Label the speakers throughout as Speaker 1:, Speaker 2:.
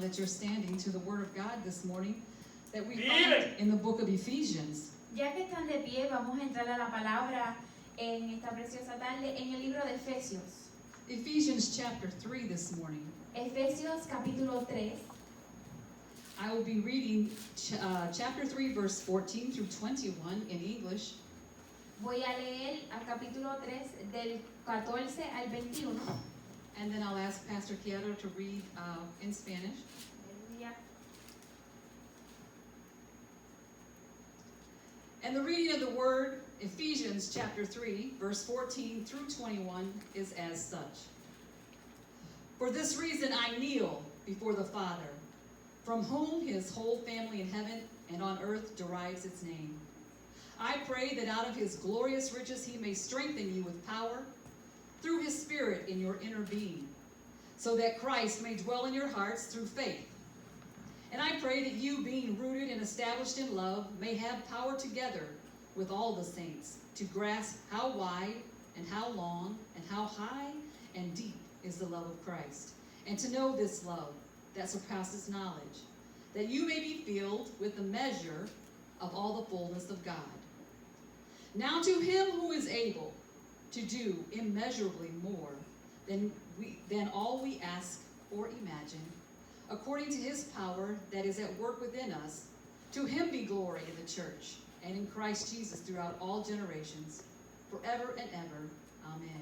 Speaker 1: That you're standing to the Word of God this morning that we find in the book of Ephesians.
Speaker 2: Ya que están de pie, vamos a entrar a la palabra en esta preciosa tarde en el libro de Efesios.
Speaker 1: Ephesians chapter 3 this morning.
Speaker 2: Efesios capítulo 3.
Speaker 1: I will be reading chapter 3 verse 14 through 21 in English.
Speaker 2: Voy a leer al capítulo 3 del 14 al 21.
Speaker 1: And then I'll ask Pastor Kiara to read in Spanish.
Speaker 2: Aleluya.
Speaker 1: And the reading of the word, Ephesians chapter 3, verse 14 through 21, is as such. For this reason I kneel before the Father, from whom his whole family in heaven and on earth derives its name. I pray that out of his glorious riches he may strengthen you with power through his Spirit in your inner being, so that Christ may dwell in your hearts through faith. And I pray that you, being rooted and established in love, may have power together with all the saints to grasp how wide and how long and how high and deep is the love of Christ, and to know this love that surpasses knowledge, that you may be filled with the measure of all the fullness of God. Now to him who is able to do immeasurably more than all we ask or imagine, according to his power that is at work within us, to him be glory in the church and in Christ Jesus throughout all generations, forever and ever. Amen.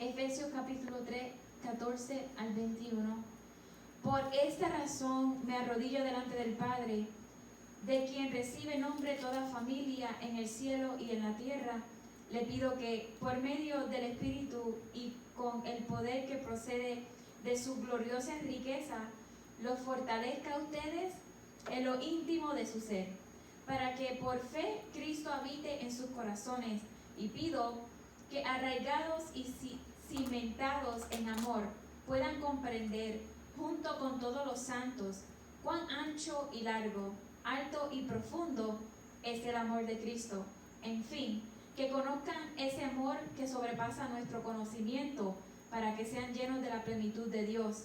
Speaker 2: Efesios capítulo 3, 14 al 21. Por esta razón me arrodillo delante del Padre, de quien recibe nombre toda familia en el cielo y en la tierra. Le pido que por medio del Espíritu y con el poder que procede de su gloriosa riqueza, los fortalezca a ustedes en lo íntimo de su ser, para que por fe Cristo habite en sus corazones. Y pido que arraigados y cimentados en amor, puedan comprender, junto con todos los santos, cuán ancho y largo, alto y profundo es el amor de Cristo. En fin, que conozcan ese amor que sobrepasa nuestro conocimiento, para que sean llenos de la plenitud de Dios,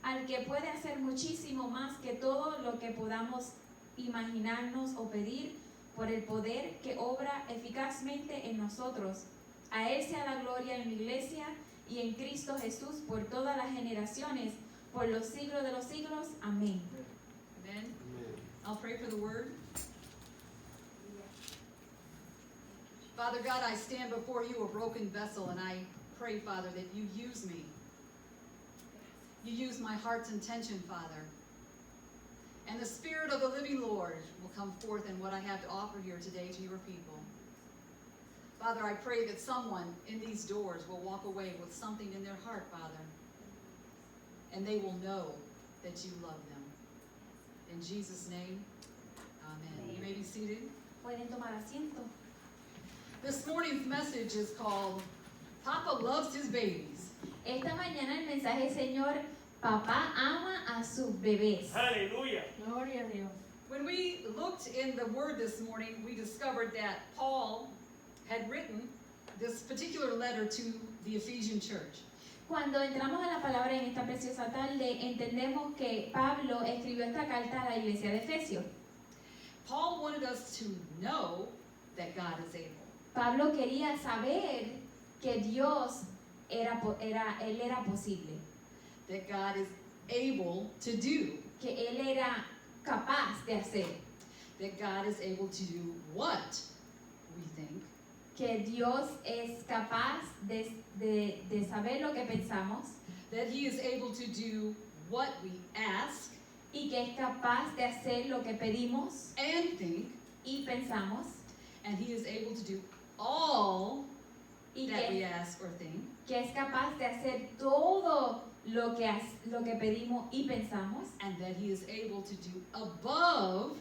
Speaker 2: al que puede hacer muchísimo más que todo lo que podamos imaginarnos o pedir, por el poder que obra eficazmente en nosotros. A Él sea la gloria en la iglesia y en Cristo Jesús por todas las generaciones, por los siglos de los siglos. Amén.
Speaker 1: Amen. I'll pray for the word. Father God, I stand before you a broken vessel, and I pray, Father, that you use me. You use my heart's intention, Father. And the Spirit of the living Lord will come forth in what I have to offer here today to your people. Father, I pray that someone in these doors will walk away with something in their heart, Father, and they will know that you love them. In Jesus' name, amen. You may be seated.
Speaker 2: Pueden tomar asiento.
Speaker 1: This morning's message is called Papa Loves His Babies.
Speaker 2: Esta mañana el mensaje, Señor, papá ama a sus bebés.
Speaker 3: Aleluya.
Speaker 2: Gloria a Dios.
Speaker 1: When we looked in the Word this morning, we discovered that Paul had written this particular letter to the Ephesian church.
Speaker 2: Cuando entramos a la palabra en esta preciosa tarde, entendemos que Pablo escribió esta carta a la iglesia de Efesios.
Speaker 1: Paul wanted us to know that God is able.
Speaker 2: Pablo quería saber que Dios él era posible,
Speaker 1: That God is able to do.
Speaker 2: que Él era capaz de hacer,
Speaker 1: That God is able to do what we think.
Speaker 2: que Dios es capaz de saber lo que pensamos
Speaker 1: That He is able to do what we ask
Speaker 2: y que es capaz de hacer lo que pedimos
Speaker 1: and think.
Speaker 2: y pensamos
Speaker 1: And He is able to do all
Speaker 2: y
Speaker 1: that we
Speaker 2: que,
Speaker 1: ask or think.
Speaker 2: que es capaz de hacer todo lo que pedimos y pensamos
Speaker 1: And that He is able to do above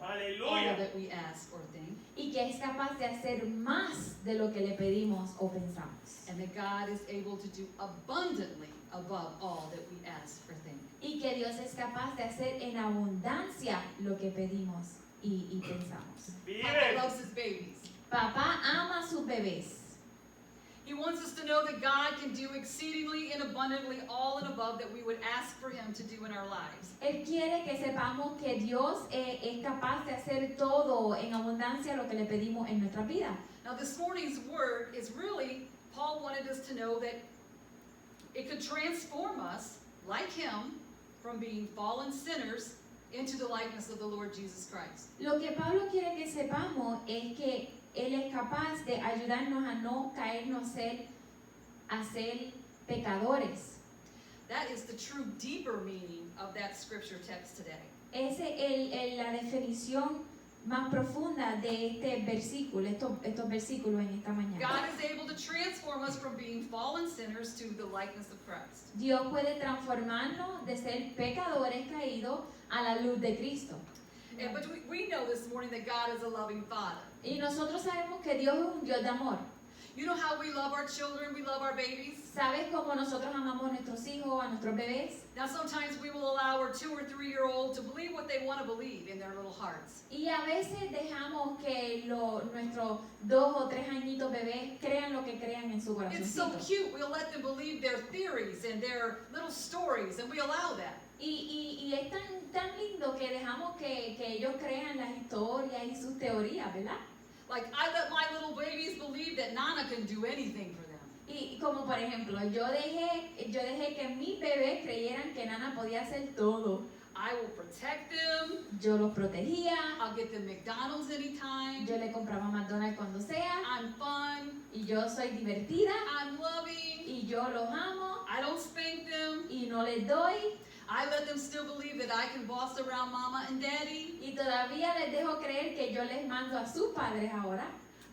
Speaker 1: all
Speaker 3: Aleluya.
Speaker 1: that we ask or think.
Speaker 2: y que es capaz de hacer más de lo que le pedimos o pensamos.
Speaker 1: And that God is able to do abundantly above all that we ask or think.
Speaker 2: Y que Dios es capaz de hacer en abundancia lo que pedimos y pensamos.
Speaker 1: Papa
Speaker 3: Vive.
Speaker 1: loves his babies.
Speaker 2: Papá ama a sus bebés.
Speaker 1: He wants us to know that God can do exceedingly and abundantly all and above that we would ask for him to do in our lives.
Speaker 2: Él quiere que sepamos que Dios es capaz de hacer todo en abundancia lo que le pedimos en nuestra vida.
Speaker 1: Now this morning's word is really, Paul wanted us to know that it could transform us, like him, from being fallen sinners into the likeness of the Lord Jesus Christ.
Speaker 2: Lo que Pablo quiere que sepamos es que Él es capaz de ayudarnos a no caernos a ser pecadores.
Speaker 1: That is the true deeper meaning of that scripture text today.
Speaker 2: Esa es la definición más profunda de este versículo, estos versículos en esta mañana.
Speaker 1: God is able to transform us from being fallen sinners to the likeness of Christ.
Speaker 2: Dios puede transformarnos de ser pecadores caídos a la luz de Cristo.
Speaker 1: But we know this morning that God is a loving Father.
Speaker 2: Y nosotros sabemos que Dios es un Dios de amor.
Speaker 1: You know how we love our children, we love our babies?
Speaker 2: ¿Sabes cómo nosotros amamos a nuestros hijos, a nuestros bebés?
Speaker 1: Now sometimes we will allow our 2 or 3-year-old to believe what they want to believe in their little hearts.
Speaker 2: Y a veces dejamos que nuestros 2 o 3 añitos bebés crean lo que crean en su
Speaker 1: It's so
Speaker 2: corazoncito.
Speaker 1: cute. We'll let them believe their theories and their little stories, and we allow that.
Speaker 2: Y es tan lindo que dejamos que ellos crean las historias y sus teorías, ¿verdad?
Speaker 1: Like, I let my little babies believe that Nana can do anything for them.
Speaker 2: Y como por ejemplo, yo dejé que mis bebés creyeran que Nana podía hacer todo.
Speaker 1: I will protect them.
Speaker 2: Yo los protegía,
Speaker 1: I'll get them McDonald's anytime.
Speaker 2: yo le compraba McDonald's cuando sea,
Speaker 1: I'm fun.
Speaker 2: y yo soy divertida,
Speaker 1: I'm loving.
Speaker 2: y yo los amo,
Speaker 1: I don't spank them.
Speaker 2: y no les doy,
Speaker 1: I let them still believe that I can boss around Mama and Daddy.
Speaker 2: y todavía les dejo creer que yo les mando a sus padres ahora,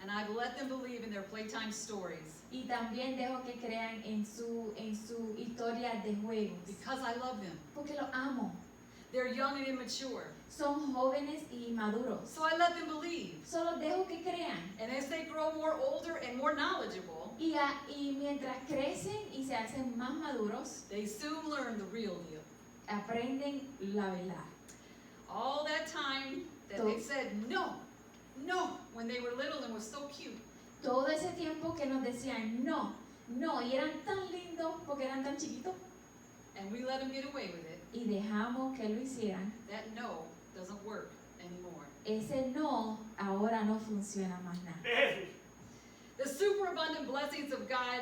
Speaker 1: And I've let them believe in their playtime stories
Speaker 2: y también dejo que crean en su historia de juegos,
Speaker 1: because I love them.
Speaker 2: porque los amo.
Speaker 1: They're young and immature.
Speaker 2: Son jóvenes y maduros.
Speaker 1: So I let them believe.
Speaker 2: Solo dejo que crean.
Speaker 1: And as they grow more older and more knowledgeable,
Speaker 2: Y mientras crecen y se hacen más maduros,
Speaker 1: they soon learn the real deal.
Speaker 2: aprenden la verdad.
Speaker 1: All that time that they said no, no, when they were little and was so cute.
Speaker 2: Todo ese tiempo que nos decían no, no, y eran tan lindos porque eran tan chiquitos,
Speaker 1: And we let them get away with it.
Speaker 2: y dejamos que lo hicieran.
Speaker 1: That no doesn't work anymore.
Speaker 2: Ese no ahora no funciona más nada.
Speaker 1: The superabundant blessings of God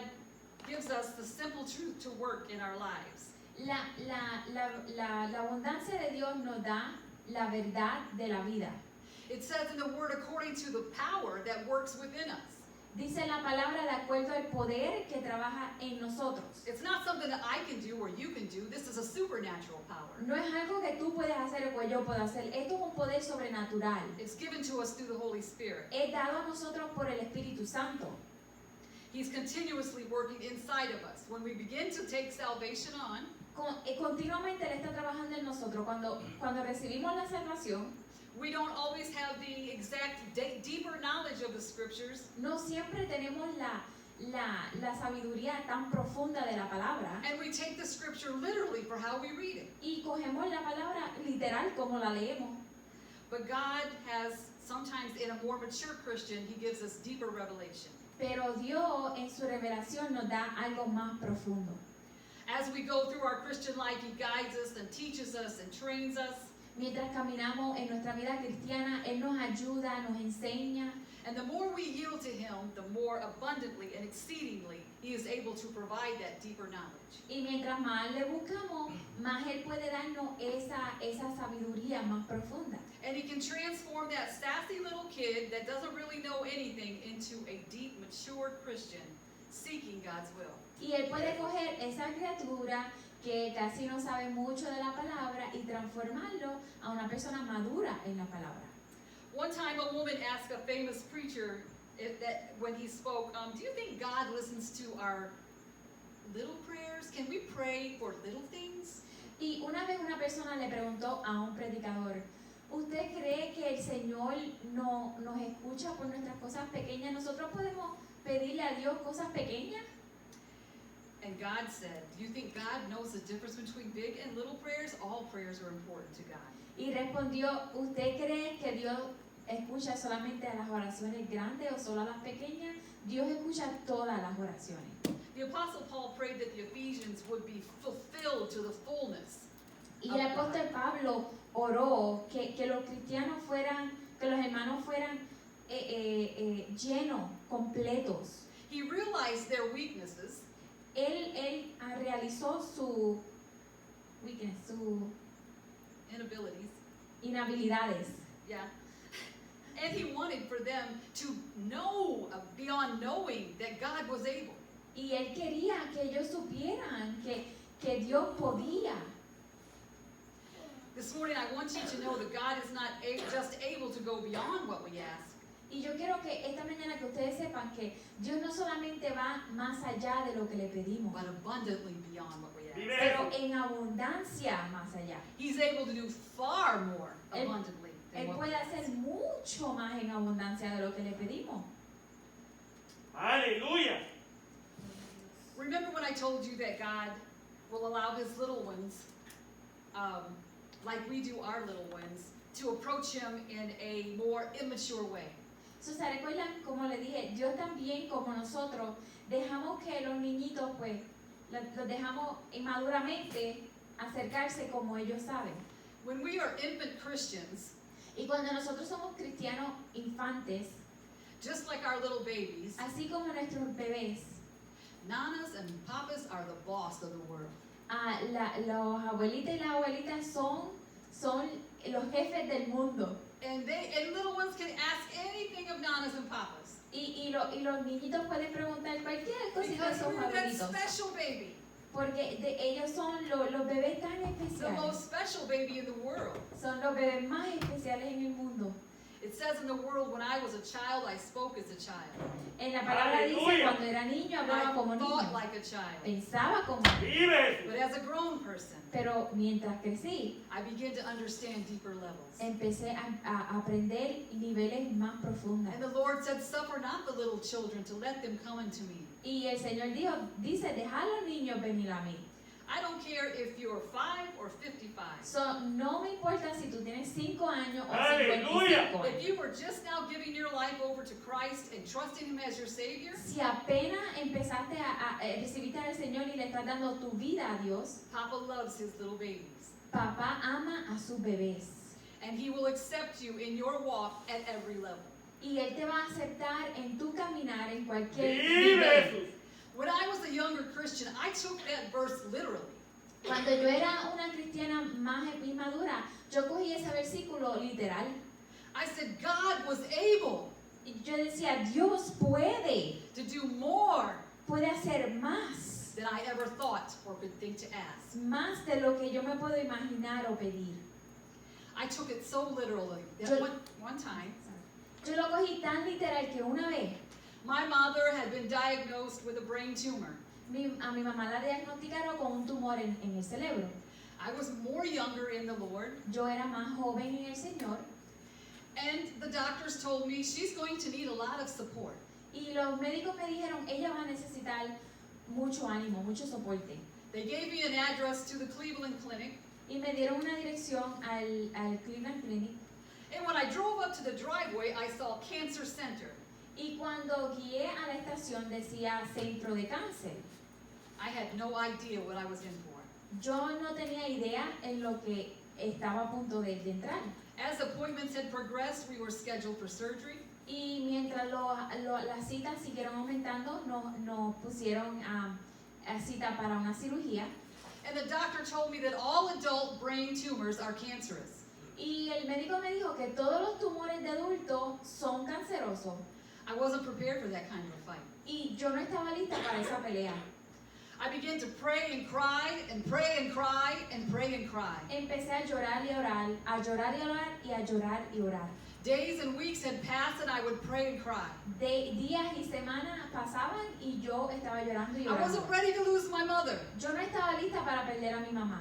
Speaker 1: gives us the simple truth to work in our lives.
Speaker 2: La abundancia de Dios nos da la verdad de la vida.
Speaker 1: It says in the word according to the power that works within us.
Speaker 2: Dice la palabra de acuerdo al poder que trabaja en nosotros.
Speaker 1: It's not something that I can do or you can do. This is a supernatural power.
Speaker 2: No es algo que tú puedes hacer o que yo puedo hacer. Esto es un poder sobrenatural.
Speaker 1: It's given to us through the Holy Spirit.
Speaker 2: Es dado a nosotros por el Espíritu Santo.
Speaker 1: He's continuously working inside of us. When we begin to take salvation on,
Speaker 2: Continuamente Él está trabajando en nosotros. Cuando recibimos la salvación,
Speaker 1: we don't always have the exact deeper knowledge of the scriptures,
Speaker 2: no siempre tenemos la sabiduría tan profunda de la palabra.
Speaker 1: and we take the scripture literally for how we read it.
Speaker 2: Y cogemos la palabra literal como la leemos.
Speaker 1: But God has, sometimes in a more mature Christian, He gives us deeper revelation.
Speaker 2: Pero Dios en su revelación nos da algo más profundo.
Speaker 1: As we go through our Christian life, He guides us and teaches us and trains us.
Speaker 2: Mientras caminamos en nuestra vida cristiana, Él nos ayuda, nos enseña.
Speaker 1: And the more we yield to Him, the more abundantly and exceedingly He is able to provide that deeper knowledge.
Speaker 2: Y mientras más le buscamos, más Él puede darnos esa sabiduría más profunda.
Speaker 1: And He can transform that sassy little kid that doesn't really know anything into a deep, mature Christian seeking God's will.
Speaker 2: Y Él puede coger esa criatura que casi no sabe mucho de la palabra y transformarlo a una persona madura en la palabra.
Speaker 1: One time a woman asked a famous preacher that when he spoke, do you think God listens to our little prayers? Can we pray for little things?
Speaker 2: Y una vez una persona le preguntó a un predicador, ¿usted cree que el Señor nos escucha por nuestras cosas pequeñas? ¿Nosotros podemos pedirle a Dios cosas pequeñas?
Speaker 1: And God said, do you think God knows the difference between big and little prayers? All prayers are important to God.
Speaker 2: Y respondió, ¿usted cree que Dios escucha solamente a las oraciones grandes o solo a las pequeñas. Dios escucha todas las oraciones.
Speaker 1: The Apostle Paul prayed that the Ephesians would be fulfilled to the fullness.
Speaker 2: Y el apóstol Pablo oró que los cristianos fueran, que los hermanos fueran llenos, completos.
Speaker 1: He realized their weaknesses,
Speaker 2: Él realizó su weakness, sus
Speaker 1: inabilities,
Speaker 2: inhabilidades.
Speaker 1: yeah. And he wanted for them to know, beyond knowing, that God was able.
Speaker 2: Y él quería que ellos supieran que Dios podía.
Speaker 1: This morning I want you to know that God is not just able to go beyond what we ask,
Speaker 2: Y yo quiero que esta mañana que ustedes sepan que Dios no solamente va más allá de lo que le pedimos,
Speaker 1: but abundantly beyond what we ask.
Speaker 3: Vive
Speaker 2: pero
Speaker 3: eso.
Speaker 2: en abundancia más allá.
Speaker 1: He's able to do far more
Speaker 2: Él-
Speaker 1: abundantly than
Speaker 2: Él
Speaker 1: what we
Speaker 2: puede
Speaker 1: ask.
Speaker 2: hacer mucho más en abundancia de lo que le pedimos.
Speaker 3: Aleluya.
Speaker 1: Remember when I told you that God will allow his little ones, like we do our little ones, to approach him in a more immature way.
Speaker 2: So, ¿se recuerdan? Como le dije, Dios también como nosotros dejamos que los niñitos pues los dejamos inmaduramente acercarse como ellos saben.
Speaker 1: When we are infant Christians,
Speaker 2: Y cuando nosotros somos cristianos infantes,
Speaker 1: just like our little babies,
Speaker 2: así como nuestros bebés,
Speaker 1: nanas and papas are the boss of the world.
Speaker 2: los abuelitas y las abuelitas son los jefes del mundo.
Speaker 1: And little ones can ask anything of nanas and papas.
Speaker 2: Y los niñitos pueden preguntar cualquier cosita de
Speaker 1: Because
Speaker 2: esos
Speaker 1: we're that
Speaker 2: abuelitos.
Speaker 1: special baby.
Speaker 2: Porque ellos son los bebés tan
Speaker 1: The
Speaker 2: especiales.
Speaker 1: most special baby in the world.
Speaker 2: Son los bebés más especiales en el mundo.
Speaker 1: It says in the world, when I was a child, I spoke as a child.
Speaker 2: En la palabra dice,
Speaker 3: Aleluya.
Speaker 2: cuando era niño hablaba como
Speaker 1: I thought
Speaker 2: niño.
Speaker 1: like a child.
Speaker 2: Pensaba como niño.
Speaker 3: Vive eso.
Speaker 1: But as a grown person,
Speaker 2: Pero mientras crecí,
Speaker 1: I began to understand deeper levels.
Speaker 2: empecé a aprender niveles más profundos.
Speaker 1: And the Lord said, suffer not the little children to let them come unto me.
Speaker 2: Y el Señor dice, deja a los niños venir a mí.
Speaker 1: I don't care if you're 5 or 55.
Speaker 2: So, no me importa si tú tienes 5 años o
Speaker 3: Aleluya.
Speaker 2: 55
Speaker 1: If
Speaker 2: años.
Speaker 1: you were just now giving your life over to Christ and trusting Him as your Savior,
Speaker 2: Si apenas empezaste a recibirte al Señor y le estás dando tu vida a Dios,
Speaker 1: Papa loves His little babies.
Speaker 2: papá ama a sus bebés.
Speaker 1: And He will accept you in your walk at every level.
Speaker 2: Y Él te va a aceptar en tu caminar en cualquier
Speaker 3: Vive
Speaker 2: nivel.
Speaker 3: eso.
Speaker 1: When I was a younger Christian, I took that verse literally.
Speaker 2: Cuando yo era una cristiana más inmadura, yo cogí ese versículo literal.
Speaker 1: I said, God was able
Speaker 2: Y yo decía, Dios puede
Speaker 1: to do more
Speaker 2: hacer más,
Speaker 1: than I ever thought or could think to ask.
Speaker 2: más de lo que yo me puedo imaginar o pedir.
Speaker 1: I took it so literally that
Speaker 2: Yo-
Speaker 1: one time,
Speaker 2: Yo lo cogí tan literal que una vez
Speaker 1: my mother had been diagnosed with a brain tumor.
Speaker 2: a mi mamá la diagnosticaron con un tumor en el cerebro.
Speaker 1: I was more younger in the Lord,
Speaker 2: Yo era más joven en el Señor
Speaker 1: and the doctors told me she's going to need a lot of support.
Speaker 2: y los médicos me dijeron, ella va a necesitar mucho ánimo, mucho soporte.
Speaker 1: They gave me an address to the Cleveland Clinic,
Speaker 2: Y me dieron una dirección al Cleveland Clinic.
Speaker 1: and when I drove up to the driveway, I saw Cancer Center.
Speaker 2: Y cuando guié a la estación decía Centro de Cáncer.
Speaker 1: I had no idea what I was in for.
Speaker 2: Yo no tenía idea en lo que estaba a punto de entrar.
Speaker 1: As appointments had progressed, we were scheduled for surgery.
Speaker 2: Y mientras las citas siguieron aumentando, nos pusieron a cita para una cirugía.
Speaker 1: And the doctor told me that all adult brain tumors are cancerous.
Speaker 2: Y el médico me dijo que todos los tumores de adultos son cancerosos.
Speaker 1: I wasn't prepared for that kind of a fight.
Speaker 2: Y yo no estaba lista para esa pelea.
Speaker 1: I began to pray and cry and pray and cry and pray and cry.
Speaker 2: Empecé a llorar y a orar, a llorar y a orar y a llorar y orar.
Speaker 1: Days and weeks had passed and I would pray and cry.
Speaker 2: Días y semanas pasaban y yo estaba llorando y
Speaker 1: I wasn't
Speaker 2: orando.
Speaker 1: ready to lose my mother.
Speaker 2: Yo no estaba lista para perder a mi mamá.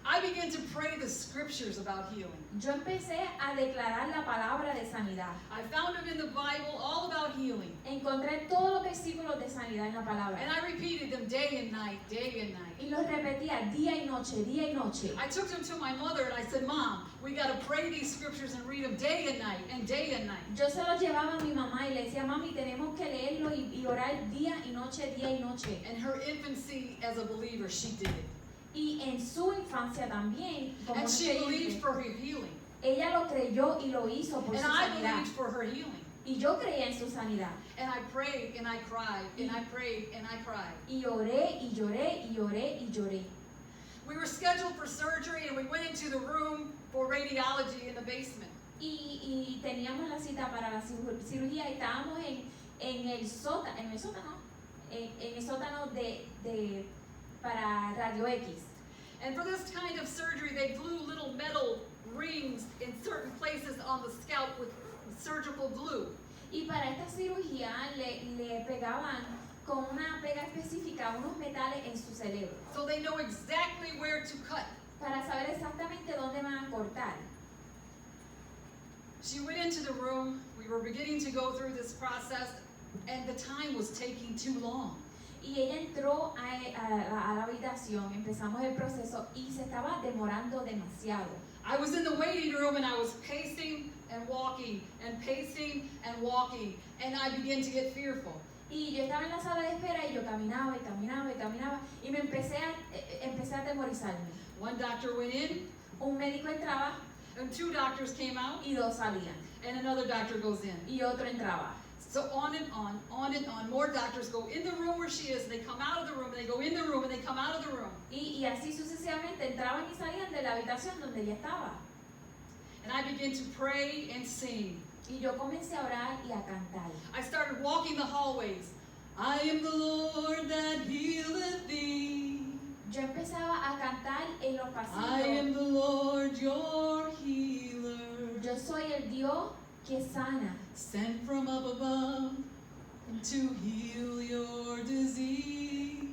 Speaker 1: I began to pray the scriptures about healing.
Speaker 2: yo empecé a declarar la palabra de sanidad.
Speaker 1: I found them in the Bible all about healing.
Speaker 2: Encontré todos los versículos de sanidad en la palabra.
Speaker 1: And I repeated them day and night, day and night.
Speaker 2: Y los repetía día y noche, día y noche.
Speaker 1: I took them to my mother and I said, Mom, we got to pray these scriptures and read them day and night and day and night.
Speaker 2: Yo se los llevaba a mi mamá y le decía, mami, tenemos que leerlo y orar día y noche.
Speaker 1: In her infancy as a believer, she did it.
Speaker 2: Y en su infancia también, como
Speaker 1: And
Speaker 2: un
Speaker 1: she believed
Speaker 2: creyente,
Speaker 1: for her healing.
Speaker 2: ella lo creyó y lo hizo por
Speaker 1: And
Speaker 2: su
Speaker 1: I
Speaker 2: sanidad.
Speaker 1: believed for her healing.
Speaker 2: Y yo creía en su sanidad.
Speaker 1: And I prayed and I cried and I prayed and I cried.
Speaker 2: Y oré y lloré y oré y lloré.
Speaker 1: We were scheduled for surgery and we went into the room for radiology in the basement.
Speaker 2: Y teníamos la cita para la cirugía y estábamos en el sótano para radio X.
Speaker 1: And for this kind of surgery, they glue little metal rings in certain places on the scalp with surgical glue.
Speaker 2: Y para esta cirugía le pegaban con una pega específica unos metales en su cerebro
Speaker 1: So they know exactly where to cut.
Speaker 2: para saber exactamente dónde van a cortar.
Speaker 1: She went into the room. We were beginning to go through this process, and the time was taking too long.
Speaker 2: Y ella entró a la habitación, empezamos el proceso y se estaba demorando demasiado.
Speaker 1: I was in the waiting room and I was pacing and walking and pacing and walking, and I began to get fearful.
Speaker 2: Y yo estaba en la sala de espera y yo caminaba y me empecé a atemorizarme.
Speaker 1: One doctor went in,
Speaker 2: Un médico entraba
Speaker 1: and two doctors came out,
Speaker 2: y dos salían
Speaker 1: and another doctor goes in.
Speaker 2: y otro entraba.
Speaker 1: So on and on, on and on. More doctors go in the room where she is, and they come out of the room, and they go in the room, and they come out of the room.
Speaker 2: Y así sucesivamente entraban y salían de la habitación donde ella estaba.
Speaker 1: And I began to pray and sing.
Speaker 2: Y yo comencé a orar y a cantar.
Speaker 1: I started walking the hallways. I am the Lord that healeth thee.
Speaker 2: Yo empezaba a cantar en los
Speaker 1: I am
Speaker 2: pasillos.
Speaker 1: the Lord your healer.
Speaker 2: Yo soy el Dios que sana,
Speaker 1: Sent from up above to heal your disease.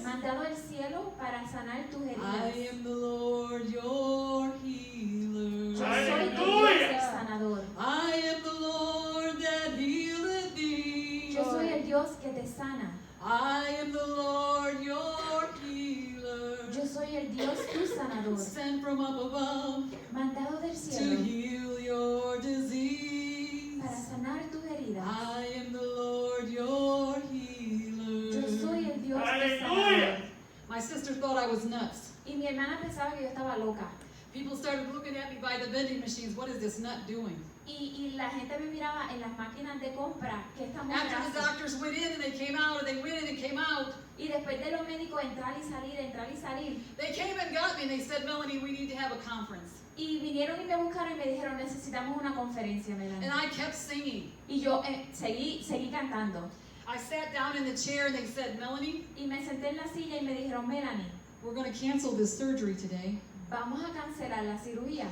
Speaker 2: mandado del cielo para sanar tus
Speaker 1: I
Speaker 2: heridas.
Speaker 1: am the Lord your healer.
Speaker 2: Yo soy tu Dios
Speaker 3: Aleluya.
Speaker 2: el sanador.
Speaker 1: I am the Lord that healeth thee.
Speaker 2: Yo soy el Dios que te sana.
Speaker 1: I am the Lord your healer.
Speaker 2: Yo soy el Dios tu sanador.
Speaker 1: Sent from up above
Speaker 2: Mandado del
Speaker 1: to
Speaker 2: cielo
Speaker 1: heal your disease.
Speaker 2: para sanar tus heridas.
Speaker 1: I am the Lord your
Speaker 2: Yo soy
Speaker 1: healer.
Speaker 2: el Dios tu
Speaker 3: Aleluya.
Speaker 2: sanador.
Speaker 1: My sister thought I was nuts.
Speaker 2: Y mi hermana pensaba que yo estaba loca.
Speaker 1: People started looking at me by the vending machines. What is this nut doing?
Speaker 2: Y la gente me miraba en las máquinas de compra que esta mujer
Speaker 1: After the
Speaker 2: hace.
Speaker 1: doctors went in and they came out, and they went in and came out,
Speaker 2: Y después de los médicos entrar y salir.
Speaker 1: they came and got me and they said, Melanie, we need to have a conference.
Speaker 2: Y vinieron y me buscaron y me dijeron, necesitamos una conferencia, Melanie.
Speaker 1: And I kept singing.
Speaker 2: Y yo seguí cantando.
Speaker 1: I sat down in the chair and they said, Melanie,
Speaker 2: Y me senté en la silla y me dijeron, Melanie,
Speaker 1: we're going to cancel this surgery today.
Speaker 2: vamos a cancelar la cirugía.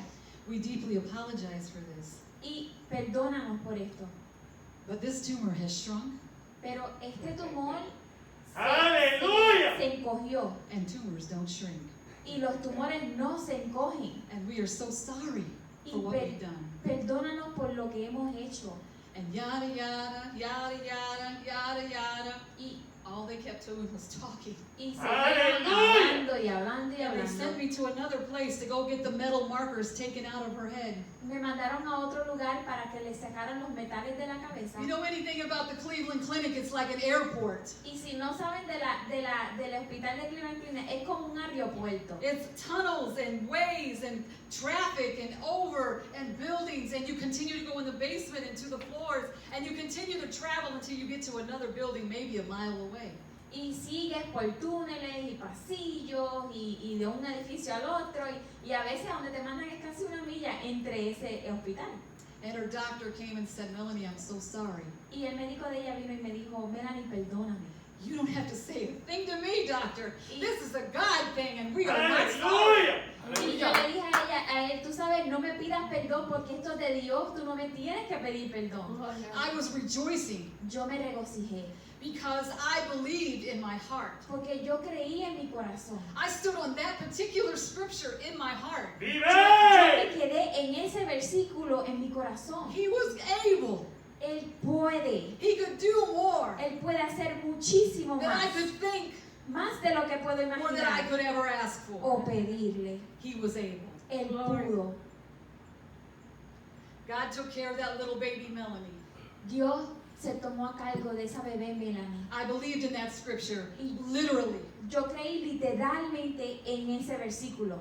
Speaker 1: We deeply apologize for this.
Speaker 2: Y perdónanos por esto.
Speaker 1: But this tumor has shrunk,
Speaker 2: Pero este tumor
Speaker 3: Aleluya.
Speaker 2: se encogió.
Speaker 1: and tumors don't shrink.
Speaker 2: Y los tumores no se encogen.
Speaker 1: And we are so sorry for
Speaker 2: Y
Speaker 1: what we've done.
Speaker 2: perdónanos por lo que hemos hecho.
Speaker 1: And yada, yada, yada, yada, yada, yada.
Speaker 2: Y
Speaker 1: All they kept doing was talking.
Speaker 2: seguían
Speaker 3: Aleluya.
Speaker 2: hablando y hablando y
Speaker 1: And they
Speaker 2: hablando.
Speaker 1: sent me to another place to go get the metal markers taken out of her head.
Speaker 2: Me mandaron a otro lugar para que le sacaran los metales de la cabeza.
Speaker 1: You know anything about the Cleveland Clinic? It's like an airport.
Speaker 2: Y si no saben del hospital de Cleveland Clinic, es como un aeropuerto.
Speaker 1: It's tunnels and ways and traffic and over and buildings, and you continue to go in the basement and to the floors, and you continue to travel until you get to another building maybe a mile away.
Speaker 2: Y sigues por túneles y pasillos y de un edificio al otro y a veces donde te mandan es casi una milla entre ese hospital.
Speaker 1: And her doctor came and said, Melanie, I'm so sorry.
Speaker 2: Y el médico de ella vino y me dijo, Melanie, perdóname.
Speaker 1: You don't have to say a thing to me, doctor. This is a God thing, and we are not sorry.
Speaker 3: Aleluya.
Speaker 2: Y yo le dije a él, tú sabes, no me pidas perdón porque esto es de Dios, tú no me tienes que pedir perdón.
Speaker 1: I was rejoicing
Speaker 2: Yo me regocijé
Speaker 1: because I believed in my heart.
Speaker 2: Porque yo creí en mi corazón.
Speaker 1: I stood on that particular scripture in my heart.
Speaker 2: Yo me
Speaker 3: Vive.
Speaker 2: quedé en ese versículo en mi corazón.
Speaker 1: He was able.
Speaker 2: Él puede.
Speaker 1: He could do more
Speaker 2: Él puede hacer muchísimo
Speaker 1: than I
Speaker 2: más.
Speaker 1: could think
Speaker 2: Más de lo que puedo
Speaker 1: or that I
Speaker 2: imaginar
Speaker 1: could ever ask for.
Speaker 2: o pedirle.
Speaker 1: He was able.
Speaker 2: Él
Speaker 3: Glory.
Speaker 2: pudo.
Speaker 1: God took care of that little baby Melanie.
Speaker 2: Dios se tomó a cargo de esa bebé Melanie.
Speaker 1: I believed in that scripture, literally.
Speaker 2: Yo creí literalmente en ese versículo.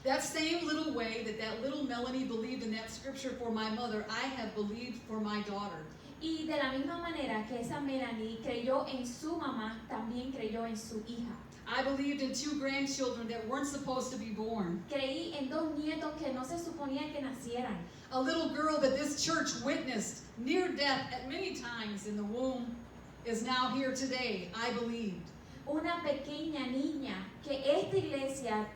Speaker 1: That same little way that that little Melanie believed in that scripture for my mother, I have believed for my daughter.
Speaker 2: Y de la misma manera que esa Melanie creyó en su mamá, también creyó en su hija.
Speaker 1: I believed in 2 grandchildren that weren't supposed to be born.
Speaker 2: Creí en 2 nietos que no se suponía que nacieran.
Speaker 1: A little girl that this church witnessed near death at many times in the womb is now here today. I believed.
Speaker 2: Una pequeña niña que esta iglesia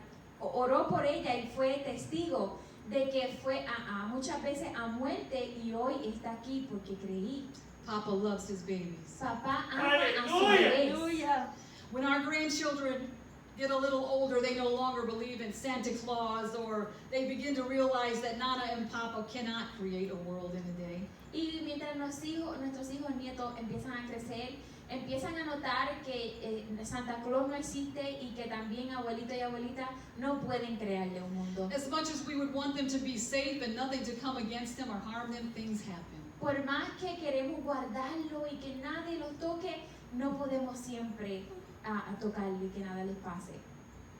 Speaker 2: oró por ella y fue testigo de que fue muchas veces a muerte y hoy está aquí porque creí.
Speaker 1: Papa loves his babies.
Speaker 2: Papá ama a su
Speaker 3: Aleluya.
Speaker 2: bebés.
Speaker 1: When our grandchildren get a little older, they no longer believe in Santa Claus, or they begin to realize that Nana and Papa cannot create a world in a day.
Speaker 2: Y mientras nuestros hijos nietos empiezan a crecer, empiezan a notar que Santa Claus no existe y que también abuelito y abuelita no pueden crearle un mundo.
Speaker 1: As much as we would want them to be safe and nothing to come against them or harm them, things happen.
Speaker 2: Por más que queremos guardarlo y que nadie los toque, no podemos siempre a tocarle y que nada les pase.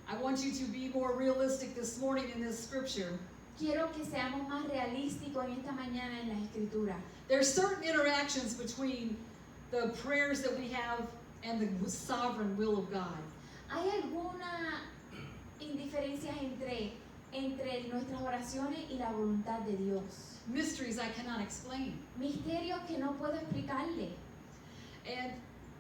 Speaker 1: I want you to be more realistic this morning in this scripture.
Speaker 2: Quiero que seamos más realísticos en esta mañana en la escritura.
Speaker 1: There's certain interactions between the prayers that we have and the sovereign will of God.
Speaker 2: ¿Hay alguna indiferencia entre nuestras oraciones y la voluntad de Dios?
Speaker 1: Mysteries I cannot explain.
Speaker 2: Misterios que no puedo explicarle.
Speaker 1: And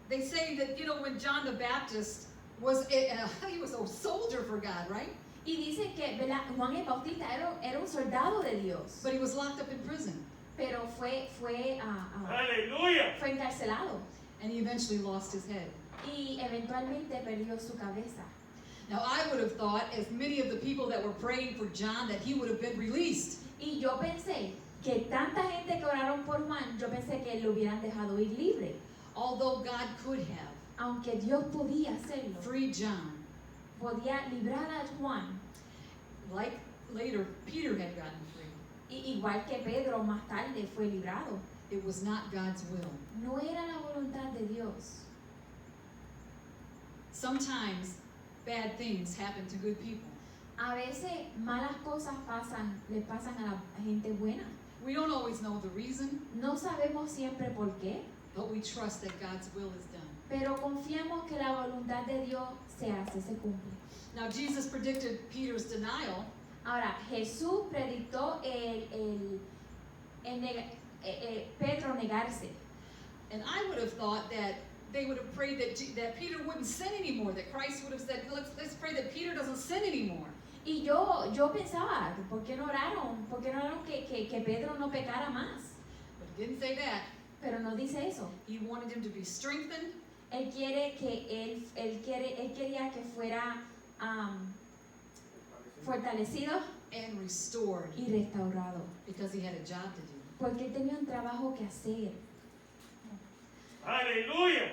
Speaker 1: they say that, when John the Baptist was, he was a soldier for God, right?
Speaker 2: Y dice que, ¿verdad? Juan el Bautista era un soldado de Dios,
Speaker 1: But he was locked up in prison,
Speaker 2: pero fue
Speaker 3: Aleluya.
Speaker 2: encarcelado
Speaker 1: and he eventually lost his head.
Speaker 2: y eventualmente perdió su cabeza.
Speaker 1: Now, I would have thought, as many of the people that were praying for John, that he would have been released.
Speaker 2: Y yo pensé que tanta gente que oraron por Juan, yo pensé que lo hubieran dejado ir libre,
Speaker 1: Although God could have
Speaker 2: aunque Dios podía hacerlo.
Speaker 1: freed John,
Speaker 2: Podía librar a Juan,
Speaker 1: like later Peter had gotten free.
Speaker 2: y igual que Pedro más tarde fue librado.
Speaker 1: It was not God's will.
Speaker 2: No era la voluntad de Dios.
Speaker 1: Sometimes bad things happen to good people.
Speaker 2: A veces malas cosas le pasan a la gente buena.
Speaker 1: We don't always know the reason,
Speaker 2: No sabemos siempre por qué,
Speaker 1: but we trust that God's will is done.
Speaker 2: pero confiamos que la voluntad de Dios se hace, se cumple.
Speaker 1: Now, Jesus predicted Peter's denial.
Speaker 2: Ahora, Jesús predictó Pedro negarse.
Speaker 1: And I would have thought that they would have prayed that Peter wouldn't sin anymore, that Christ would have said, let's pray that Peter doesn't sin anymore.
Speaker 2: Y yo pensaba, ¿por qué no oraron? ¿Por qué no oraron que Pedro no pecara más?
Speaker 1: But he didn't say that.
Speaker 2: Pero no dice eso.
Speaker 1: He wanted him to be strengthened
Speaker 2: Él quería que fuera fortalecido
Speaker 1: and restored
Speaker 2: y restaurado,
Speaker 1: because he had a job to do.
Speaker 2: porque él tenía un trabajo que hacer.
Speaker 3: Aleluya.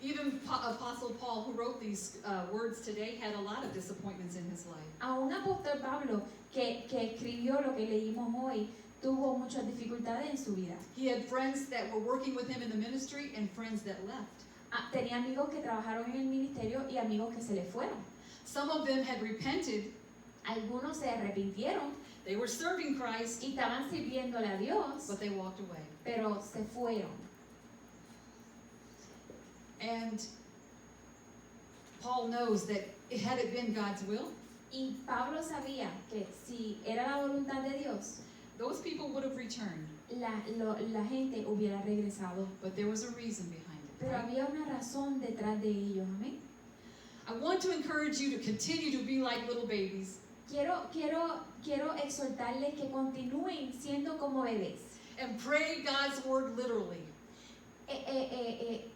Speaker 1: Even Apostle Paul, who wrote these words today, had a lot of disappointments in his life.
Speaker 2: Aún apóstol Pablo, que escribió lo que leímos hoy, tuvo muchas dificultades en su vida.
Speaker 1: He had friends that were working with him in the ministry and friends that left.
Speaker 2: Tenía amigos que trabajaron en el ministerio y amigos que se le fueron.
Speaker 1: Some of them had repented.
Speaker 2: Algunos se arrepintieron
Speaker 1: They were serving Christ,
Speaker 2: y estaban sirviéndole a Dios,
Speaker 1: but they walked away.
Speaker 2: pero se fueron.
Speaker 1: And Paul knows that had it been God's will,
Speaker 2: Y Pablo sabía que si era la voluntad de Dios,
Speaker 1: those people would have returned.
Speaker 2: la gente hubiera regresado.
Speaker 1: But there was a reason behind it.
Speaker 2: Pero
Speaker 1: Right?
Speaker 2: había una razón detrás de ellos, amén.
Speaker 1: I want to encourage you to continue to be like little babies
Speaker 2: Quiero exhortarles que continúen siendo como bebés
Speaker 1: and pray God's word literally.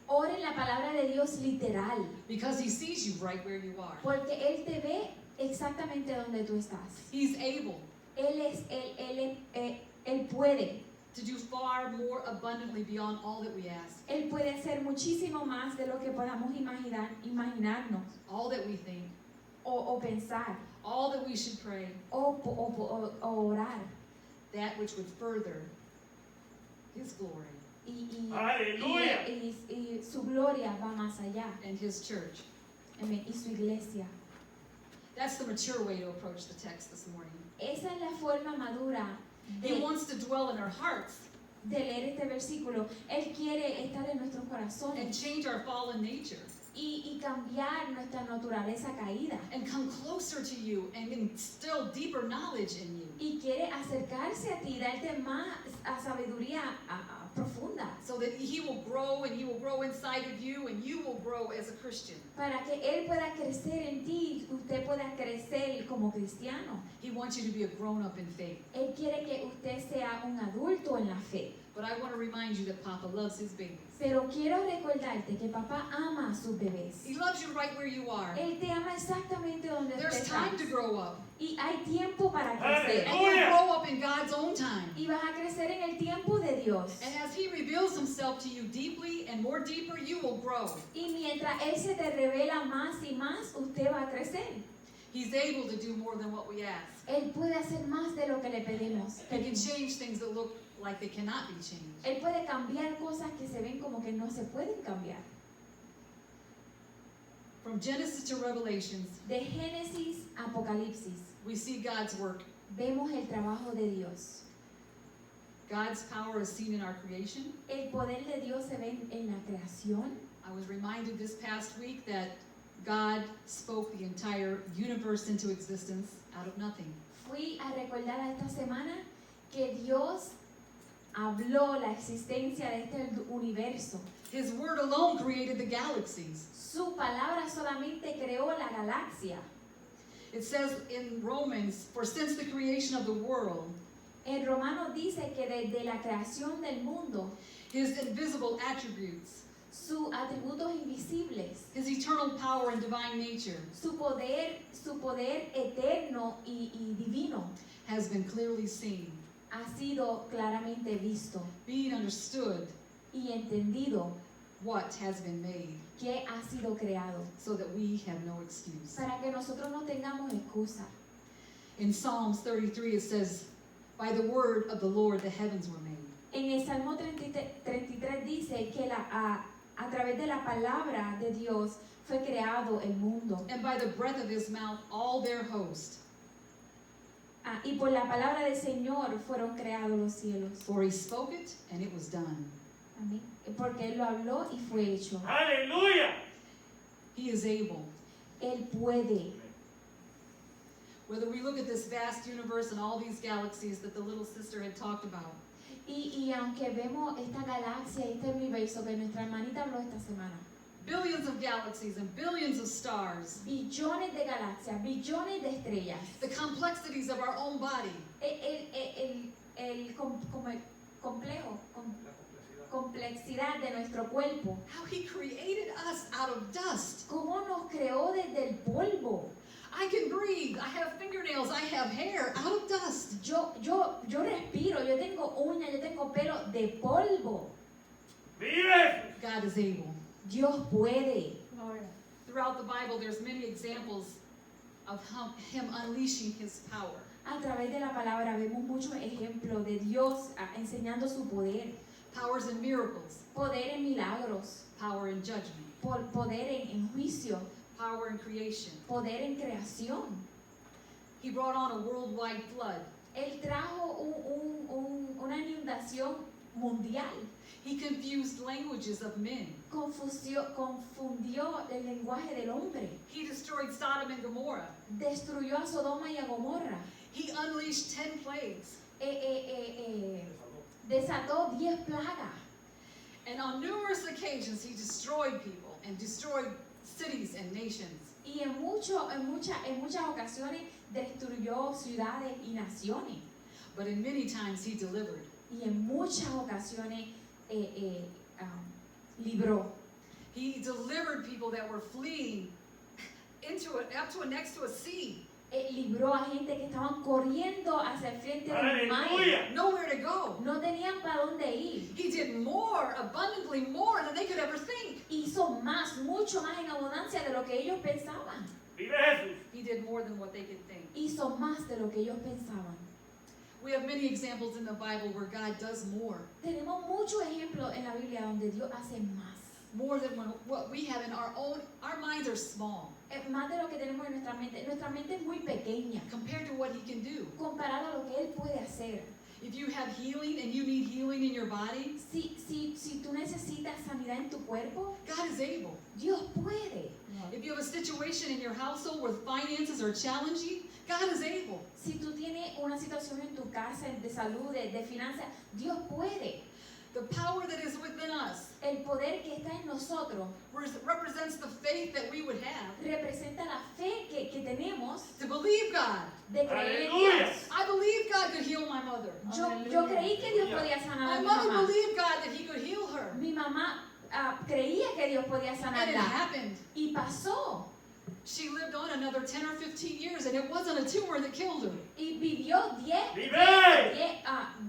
Speaker 2: oren la palabra de Dios literal,
Speaker 1: because he sees you right where you are.
Speaker 2: porque Él te ve exactamente donde tú estás.
Speaker 1: He's able
Speaker 2: Él puede.
Speaker 1: to do far more abundantly beyond all that we ask,
Speaker 2: Él puede hacer muchísimo más de lo que podamos imaginarnos
Speaker 1: all that we think,
Speaker 2: o pensar
Speaker 1: all that we should pray,
Speaker 2: o orar.
Speaker 1: that which would further his glory
Speaker 3: Aleluya.
Speaker 2: Y su gloria va más allá.
Speaker 1: and his church.
Speaker 2: Amén. Y su iglesia.
Speaker 1: That's the mature way to approach the text this morning.
Speaker 2: Esa es la forma madura
Speaker 1: He
Speaker 2: de
Speaker 1: wants to dwell in our hearts
Speaker 2: leer este versículo. Él quiere estar en nuestros
Speaker 1: and
Speaker 2: corazones
Speaker 1: change our fallen nature
Speaker 2: y cambiar nuestra naturaleza caída.
Speaker 1: and come closer to you and instill deeper knowledge in you,
Speaker 2: Y quiere acercarse a ti, darte más sabiduría profunda,
Speaker 1: so that he will grow and he will grow inside of you and you will grow as a Christian.
Speaker 2: para que Él pueda crecer en ti y usted pueda crecer como cristiano.
Speaker 1: He wants you to be a grown-up in faith.
Speaker 2: Él quiere que usted sea un adulto en la fe.
Speaker 1: But I want to remind you that Papa loves his babies.
Speaker 2: Pero quiero recordarte que papá ama a sus bebés.
Speaker 1: He loves you right where you are.
Speaker 2: Él te ama exactamente donde
Speaker 1: There's
Speaker 2: usted
Speaker 1: time to
Speaker 2: está.
Speaker 1: grow up.
Speaker 2: Y hay tiempo para crecer.
Speaker 1: And you'll grow up in God's own time.
Speaker 2: Y vas a crecer en el tiempo de Dios.
Speaker 1: And as he reveals himself to you deeply and more deeper, you will grow.
Speaker 2: Y mientras Él se te revela más y más, usted va a crecer.
Speaker 1: He's able to do more than what we ask.
Speaker 2: Él puede hacer más de lo que le pedimos.
Speaker 1: He can change things that look like they cannot be changed.
Speaker 2: Él puede cambiar cosas que se ven como que no se pueden cambiar.
Speaker 1: From Genesis to Revelations,
Speaker 2: De Génesis a Apocalipsis,
Speaker 1: we see God's work.
Speaker 2: vemos el trabajo de Dios.
Speaker 1: God's power is seen in our creation.
Speaker 2: El poder de Dios se ve en la creación.
Speaker 1: I was reminded this past week that God spoke the entire universe into existence out of nothing.
Speaker 2: Fui a recordar esta semana que Dios habló la existencia de este universo.
Speaker 1: His word alone created the galaxies.
Speaker 2: Su palabra solamente creó la galaxia.
Speaker 1: It says in Romans, for since the creation of the world,
Speaker 2: En Romanos dice que desde la creación del mundo,
Speaker 1: his invisible attributes,
Speaker 2: sus atributos invisibles,
Speaker 1: his eternal power and divine nature
Speaker 2: su poder eterno y divino
Speaker 1: has been clearly seen,
Speaker 2: ha sido claramente visto
Speaker 1: being understood
Speaker 2: y entendido
Speaker 1: what has been made,
Speaker 2: que ha sido creado,
Speaker 1: so that we have no excuse.
Speaker 2: para que nosotros no tengamos excusa.
Speaker 1: In Psalms 33 it says, by the word of the Lord the heavens were made.
Speaker 2: En el Salmo 33 dice que a través de la palabra de Dios fue creado el mundo.
Speaker 1: And by the breath of his mouth all their host.
Speaker 2: Y por la palabra del Señor fueron creados los cielos.
Speaker 1: For he spoke it and it was done.
Speaker 2: Amén. Porque Él lo habló y fue hecho.
Speaker 3: Aleluya.
Speaker 1: He is able.
Speaker 2: Él puede.
Speaker 1: Whether we look at this vast universe and all these galaxies that the little sister had talked about,
Speaker 2: Y aunque vemos esta galaxia, este universo que nuestra hermanita habló esta semana,
Speaker 1: billions of galaxies and billions of stars,
Speaker 2: billones de galaxias, billones de estrellas,
Speaker 1: the complexities of our own body,
Speaker 2: complexidad de nuestro cuerpo,
Speaker 1: how he created us out of dust.
Speaker 2: cómo nos creó desde el polvo.
Speaker 1: I can breathe, I have fingernails, I have hair out of dust.
Speaker 2: Yo respiro, yo tengo uñas, yo tengo pelo de polvo.
Speaker 3: Vive.
Speaker 1: God is able.
Speaker 2: Dios puede.
Speaker 1: Throughout the Bible, there's many examples of him unleashing his power.
Speaker 2: A través de la palabra vemos muchos ejemplos de Dios enseñando su poder.
Speaker 1: Powers in miracles,
Speaker 2: Poder en milagros,
Speaker 1: power in judgment,
Speaker 2: poder en juicio,
Speaker 1: power in creation.
Speaker 2: poder en creación.
Speaker 1: He brought on a worldwide flood.
Speaker 2: Él trajo una inundación mundial.
Speaker 1: He confused languages of men.
Speaker 2: Confundió el lenguaje del hombre.
Speaker 1: He destroyed Sodom and Gomorrah.
Speaker 2: Destruyó a Sodoma y a Gomorra.
Speaker 1: He unleashed 10 plagues.
Speaker 2: Desató 10 plagas.
Speaker 1: And on numerous occasions, he destroyed people and destroyed cities and nations.
Speaker 2: Y en muchas ocasiones destruyó ciudades y naciones.
Speaker 1: But in many times, he delivered.
Speaker 2: Y en muchas ocasiones libró.
Speaker 1: He delivered people that were fleeing next to a sea.
Speaker 2: Libró a gente que estaban corriendo hacia el frente del mar.
Speaker 3: Aleluya.
Speaker 1: Nowhere to go.
Speaker 2: No tenían para dónde ir.
Speaker 1: He did more, abundantly more than they could ever think.
Speaker 2: Hizo más, mucho más en abundancia de lo que ellos pensaban.
Speaker 3: Vive Jesús.
Speaker 1: He did more than what they could think.
Speaker 2: Hizo más de lo que ellos pensaban.
Speaker 1: We have many examples in the Bible where God does more.
Speaker 2: Tenemos muchos ejemplos en la Biblia donde Dios hace más.
Speaker 1: More than what we have in our own. Our minds are small
Speaker 2: Más de lo que tenemos en nuestra mente. Nuestra mente es muy pequeña
Speaker 1: compared to what He can do.
Speaker 2: comparado a lo que Él puede hacer.
Speaker 1: If you have healing and you need healing in your body,
Speaker 2: Si tú necesitas sanidad en tu cuerpo,
Speaker 1: God is able.
Speaker 2: Dios puede.
Speaker 1: If you have a situation in your household where finances are challenging, God is able.
Speaker 2: Si tú tienes una situación en tu casa de salud, de finanzas, Dios puede.
Speaker 1: The power that is within us
Speaker 2: El poder que está en nosotros
Speaker 1: represents the faith that we would have
Speaker 2: representa la fe que tenemos
Speaker 1: to believe God.
Speaker 2: de creer en
Speaker 3: Aleluya.
Speaker 2: Dios.
Speaker 1: I believe God could heal my mother.
Speaker 2: Yo creí que Dios podía sanar
Speaker 1: My
Speaker 2: a mi
Speaker 1: mother
Speaker 2: mamá.
Speaker 1: believed God that He could heal her.
Speaker 2: Mi mamá creía que Dios podía
Speaker 1: And it
Speaker 2: sanarla.
Speaker 1: happened.
Speaker 2: Y pasó.
Speaker 1: She lived on another 10 or 15 years, and it wasn't a tumor that killed her.
Speaker 2: Y vivió
Speaker 3: Vive.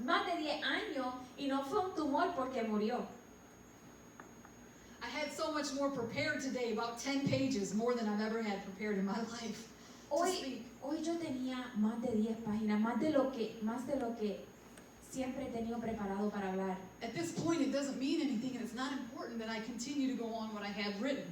Speaker 2: más de 10 años y no fue un tumor porque murió.
Speaker 1: I had so much more prepared today, about 10 pages, more than I've ever had prepared in my life to
Speaker 2: Hoy,
Speaker 1: speak.
Speaker 2: hoy yo tenía más de 10 páginas, más de lo que siempre he tenido preparado para hablar.
Speaker 1: At this point, it doesn't mean anything, and it's not important that I continue to go on what I have written.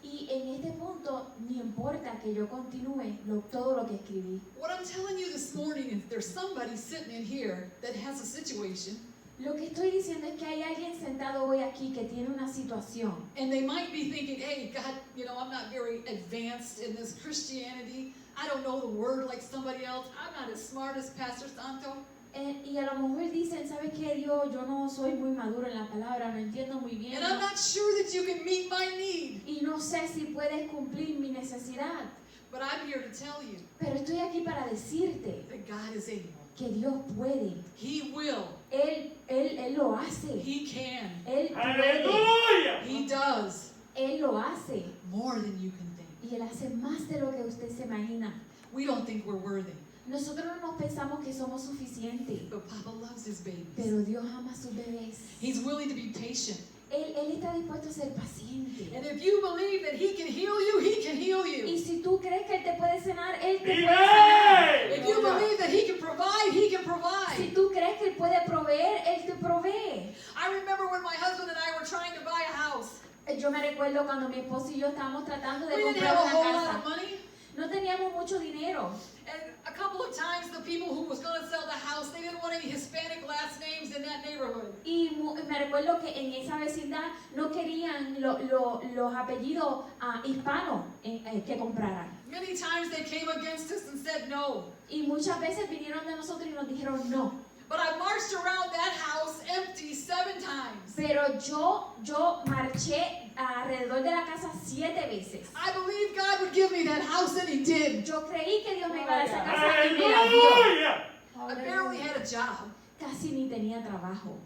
Speaker 2: Y en este punto ni importa que yo continúe todo lo que escribí.
Speaker 1: What I'm telling you this morning is there's somebody sitting in here that has a situation,
Speaker 2: Lo que estoy diciendo es que hay alguien sentado hoy aquí que tiene una situación.
Speaker 1: and they might be thinking, hey, God, I'm not very advanced in this Christianity. I don't know the word like somebody else. I'm not as smart as Pastor Santo.
Speaker 2: Y a lo mejor dicen, ¿sabes qué, Dios? Yo no soy muy maduro en la palabra, no entiendo muy bien.
Speaker 1: And I'm not sure that you can meet my need.
Speaker 2: Y no sé si puedes cumplir mi necesidad.
Speaker 1: But I'm here to tell you
Speaker 2: Pero estoy aquí para decirte
Speaker 1: that God is able.
Speaker 2: que Dios puede.
Speaker 1: He will.
Speaker 2: Él lo hace.
Speaker 1: He can.
Speaker 2: Él puede.
Speaker 3: Aleluya.
Speaker 1: He does
Speaker 2: Él lo hace.
Speaker 1: more than you can think.
Speaker 2: Y Él hace más de lo que usted se imagina.
Speaker 1: We don't think we're worthy,
Speaker 2: Nosotros no nos pensamos que somos suficientes.
Speaker 1: but Papa loves his babies.
Speaker 2: Pero Dios ama a sus bebés.
Speaker 1: He's willing to be patient.
Speaker 2: Él está dispuesto a ser paciente.
Speaker 1: And if you believe that He can heal you, He can heal
Speaker 2: Y
Speaker 1: you.
Speaker 2: si tú crees que Él te puede sanar, Él te puede
Speaker 3: Vive.
Speaker 2: sanar.
Speaker 1: If you believe that He can provide, He can
Speaker 2: Si
Speaker 1: provide.
Speaker 2: tú crees que Él puede proveer, Él te provee.
Speaker 1: I remember when my husband and I were trying to buy a house.
Speaker 2: Yo me recuerdo cuando mi esposo y yo estábamos tratando de
Speaker 1: We didn't
Speaker 2: comprar
Speaker 1: have a
Speaker 2: una
Speaker 1: whole lot
Speaker 2: casa.
Speaker 1: of money.
Speaker 2: No teníamos mucho dinero.
Speaker 1: And a couple of times the people who was going to sell the house, they didn't want any Hispanic last names in that neighborhood.
Speaker 2: Y me recuerdo que en esa vecindad no querían los apellidos hispanos que compraran.
Speaker 1: Many times they came against us and said no.
Speaker 2: Y muchas veces vinieron de nosotros y nos dijeron no.
Speaker 1: But I marched around that house empty 7 times.
Speaker 2: Pero yo marché alrededor de la casa 7 veces.
Speaker 1: I believed God would give me that house, and He did.
Speaker 2: Yo creí que Dios me iba a dar esa casa y me la dio.
Speaker 3: Aleluya.
Speaker 1: I barely had a job.
Speaker 2: Casi ni tenía trabajo.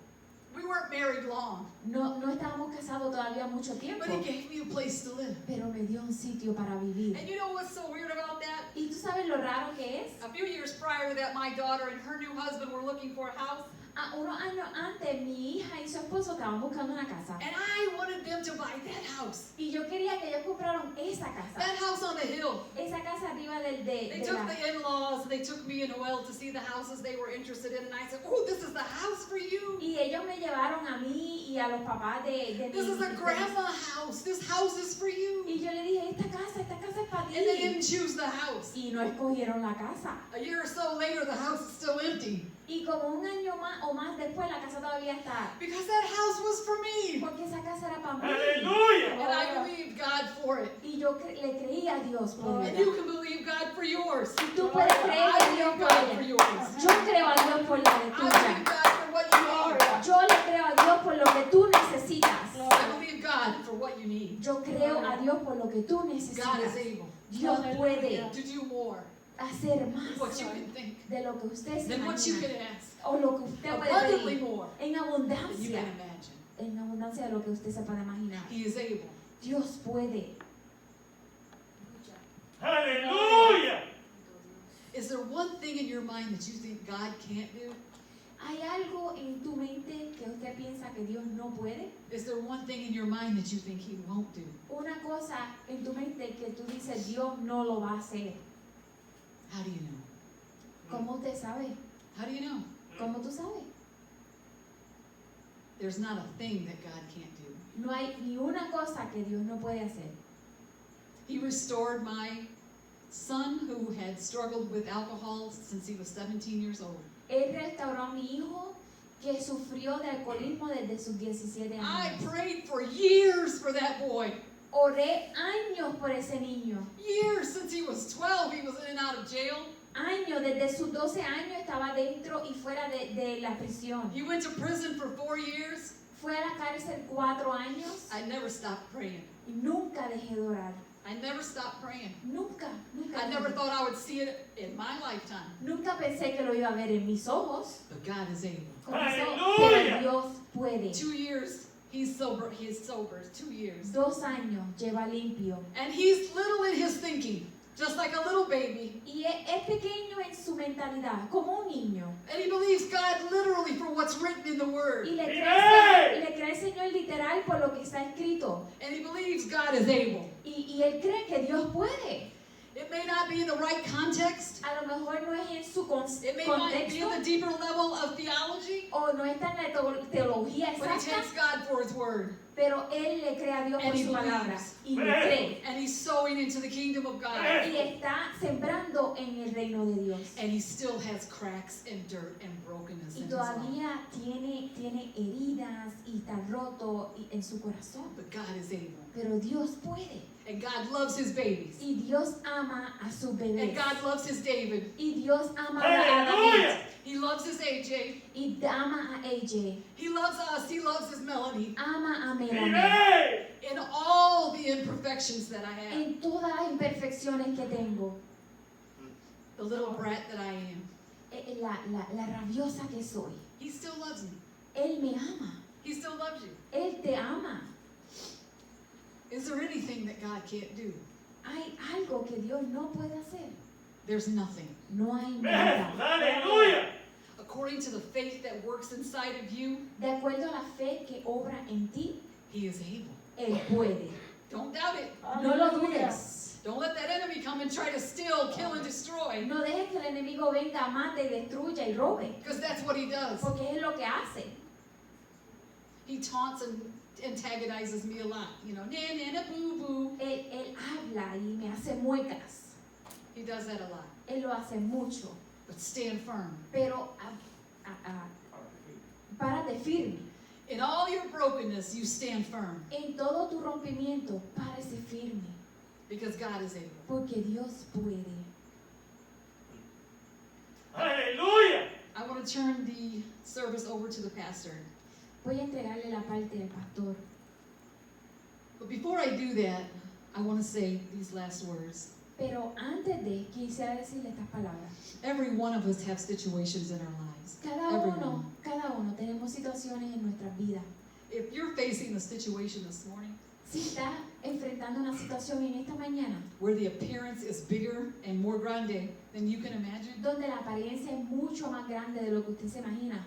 Speaker 1: We weren't married long,
Speaker 2: No estábamos casados todavía mucho tiempo.
Speaker 1: but He gave me a place to live.
Speaker 2: Pero me dio un sitio para vivir.
Speaker 1: And you know what's so weird about that?
Speaker 2: ¿Y tú sabes lo raro que es?
Speaker 1: A few years prior to that, my daughter and her new husband were looking for a house,
Speaker 2: Unos años antes, mi hija y su esposo estaban buscando una casa.
Speaker 1: and I wanted them to buy that house.
Speaker 2: Y yo quería que ellos compraran esa casa.
Speaker 1: That house on the hill.
Speaker 2: Esa casa arriba
Speaker 1: They
Speaker 2: de
Speaker 1: took
Speaker 2: la...
Speaker 1: the in-laws, and they took me and Noel to see the houses they were interested in, and I said, oh, this is the house for you.
Speaker 2: Y ellos me llevaron a mí y a los papás de
Speaker 1: This is a grandma house. This house is for you.
Speaker 2: Y yo le dije, esta casa es para ti.
Speaker 1: And they didn't choose the house.
Speaker 2: Y no escogieron la casa.
Speaker 1: A year or so later, the house is still empty.
Speaker 2: Y como un año más o más después, la casa todavía está.
Speaker 1: Because that house was for me.
Speaker 2: Porque esa casa era para mí.
Speaker 3: Aleluya.
Speaker 1: And I believed God for it.
Speaker 2: Y yo le creí a Dios por
Speaker 1: And
Speaker 2: ella.
Speaker 1: you can believe God for yours.
Speaker 2: Y tú puedes creer a
Speaker 1: I
Speaker 2: Dios
Speaker 1: believe
Speaker 2: por
Speaker 1: God for
Speaker 2: ella.
Speaker 1: yours.
Speaker 2: Yo creo a Dios por la de
Speaker 1: I
Speaker 2: tuya.
Speaker 1: believe God for what you need.
Speaker 2: Yo le creo a Dios por lo que tú necesitas.
Speaker 1: I believe God for what you need.
Speaker 2: Yo creo a Dios por lo que tú
Speaker 1: God is
Speaker 2: necesitas.
Speaker 1: able
Speaker 2: Dios puede
Speaker 1: to do more
Speaker 2: hacer
Speaker 1: than
Speaker 2: más
Speaker 1: what you can think,
Speaker 2: de lo que usted se
Speaker 1: than what you
Speaker 2: imagina.
Speaker 1: can ask,
Speaker 2: O lo que usted puede
Speaker 1: abundantly
Speaker 2: pedir.
Speaker 1: more
Speaker 2: En
Speaker 1: than you
Speaker 2: abundancia.
Speaker 1: can imagine.
Speaker 2: En abundancia. abundancia de lo que usted se pueda imaginar.
Speaker 1: He is able.
Speaker 2: Dios puede.
Speaker 3: Aleluya.
Speaker 1: Is there one thing in your mind that you think God can't do?
Speaker 2: ¿Hay algo en tu mente que usted piensa que Dios no puede?
Speaker 1: Is there one thing in your mind that you think He won't do?
Speaker 2: Una cosa en tu mente que tú dices, Dios no lo va a hacer.
Speaker 1: How do you know?
Speaker 2: ¿Cómo usted sabe?
Speaker 1: How do you know?
Speaker 2: ¿Cómo tú sabes?
Speaker 1: There's not a thing that God can't do.
Speaker 2: No hay ni una cosa que Dios no puede hacer.
Speaker 1: He restored my son who had struggled with alcohol since he was 17 years old.
Speaker 2: Él restauró a mi hijo que sufrió de alcoholismo desde sus 17
Speaker 1: I
Speaker 2: años.
Speaker 1: prayed for years for that boy.
Speaker 2: Oré años por ese niño.
Speaker 1: Years since he was 12, he was in and out of jail.
Speaker 2: Años, desde sus 12 años estaba dentro y fuera de la prisión.
Speaker 1: He went to prison for 4 years.
Speaker 2: Fue a la cárcel 4 años
Speaker 1: I never stopped praying.
Speaker 2: y nunca dejé de orar.
Speaker 1: I never stopped praying.
Speaker 2: Nunca, nunca.
Speaker 1: I never
Speaker 2: dejé.
Speaker 1: thought I would see it in my lifetime.
Speaker 2: Nunca pensé que lo iba a ver en mis ojos.
Speaker 1: But God is able.
Speaker 2: Con mis ojos,
Speaker 3: ¡Aleluya!
Speaker 2: pero Dios puede.
Speaker 1: 2 years, he's sober. He is sober. 2 years.
Speaker 2: 2 años lleva limpio.
Speaker 1: And he's little in his thinking, just like a little baby.
Speaker 2: Y es pequeño en su mentalidad, como un niño.
Speaker 1: And he believes God literally for what's written in the Word.
Speaker 2: Y le
Speaker 3: ¡Amén!
Speaker 2: cree al Señor literal por lo que está escrito.
Speaker 1: And he believes God is able.
Speaker 2: Y él cree que Dios puede.
Speaker 1: It may not be in the right context.
Speaker 2: A lo mejor no es en su
Speaker 1: It may not be
Speaker 2: contexto
Speaker 1: in the deeper level of theology.
Speaker 2: o no está en la teología
Speaker 1: But he
Speaker 2: exacta,
Speaker 1: takes God for his Word.
Speaker 2: pero él le cree a Dios
Speaker 1: And
Speaker 2: por
Speaker 1: he
Speaker 2: su palabra.
Speaker 1: believes.
Speaker 2: Y le cree.
Speaker 1: And he's sowing into the kingdom of God.
Speaker 2: Y está sembrando en el reino de Dios.
Speaker 1: And he still has cracks and dirt and brokenness
Speaker 2: Y
Speaker 1: in his life.
Speaker 2: todavía tiene heridas y está roto en su corazón.
Speaker 1: But God is able.
Speaker 2: Pero Dios puede.
Speaker 1: And God loves his babies.
Speaker 2: Y Dios ama a sus bebés.
Speaker 1: And God loves his David.
Speaker 2: Y Dios ama a
Speaker 3: ¡Aleluya!
Speaker 2: David.
Speaker 1: He loves his AJ.
Speaker 2: Y ama a AJ.
Speaker 1: He loves us. He loves his Melanie.
Speaker 2: Ama a Melanie.
Speaker 3: ¡Vive!
Speaker 1: In all the imperfections that I have.
Speaker 2: En todas las imperfecciones que tengo.
Speaker 1: The little brat that I am.
Speaker 2: La rabiosa que soy.
Speaker 1: He still loves me.
Speaker 2: Él me ama.
Speaker 1: He still loves you.
Speaker 2: Él te ama.
Speaker 1: Is there anything that God can't do?
Speaker 2: Hay algo que Dios no puede hacer.
Speaker 1: There's nothing.
Speaker 2: No hay
Speaker 3: ¡Jesús!
Speaker 2: nada.
Speaker 3: ¡Aleluya!
Speaker 1: According to the faith that works inside of you,
Speaker 2: De acuerdo a la fe que obra en ti,
Speaker 1: he is able.
Speaker 2: Él puede.
Speaker 1: Don't doubt it.
Speaker 2: No lo dudes.
Speaker 1: Don't let that enemy come and try to steal, kill, and destroy.
Speaker 2: No dejes que el enemigo venga, mate, destruya y robe.
Speaker 1: Because that's what he does.
Speaker 2: Porque es lo que hace.
Speaker 1: He taunts and antagonizes me a lot. You know, na na boo boo.
Speaker 2: Él habla y me hace muecas.
Speaker 1: He does that a lot.
Speaker 2: Él lo hace mucho.
Speaker 1: But stand firm.
Speaker 2: Pero párate firme.
Speaker 1: In all your brokenness, you stand firm.
Speaker 2: En todo tu rompimiento, párese firme.
Speaker 1: Because God is able.
Speaker 2: Porque Dios puede.
Speaker 3: ¡Aleluya!
Speaker 1: I want to turn the service over to the pastor.
Speaker 2: Voy a entregarle la parte del pastor.
Speaker 1: But before I do that, I want to say these last words.
Speaker 2: Pero antes de, quisiera decirle estas palabras.
Speaker 1: Every one of us have situations in our lives.
Speaker 2: Cada uno tenemos situaciones en nuestras vidas.
Speaker 1: If you're facing a situation this morning
Speaker 2: Si estás enfrentando una situación en esta mañana
Speaker 1: where the appearance is bigger and more grande than you can imagine,
Speaker 2: donde la apariencia es mucho más grande de lo que usted se imagina,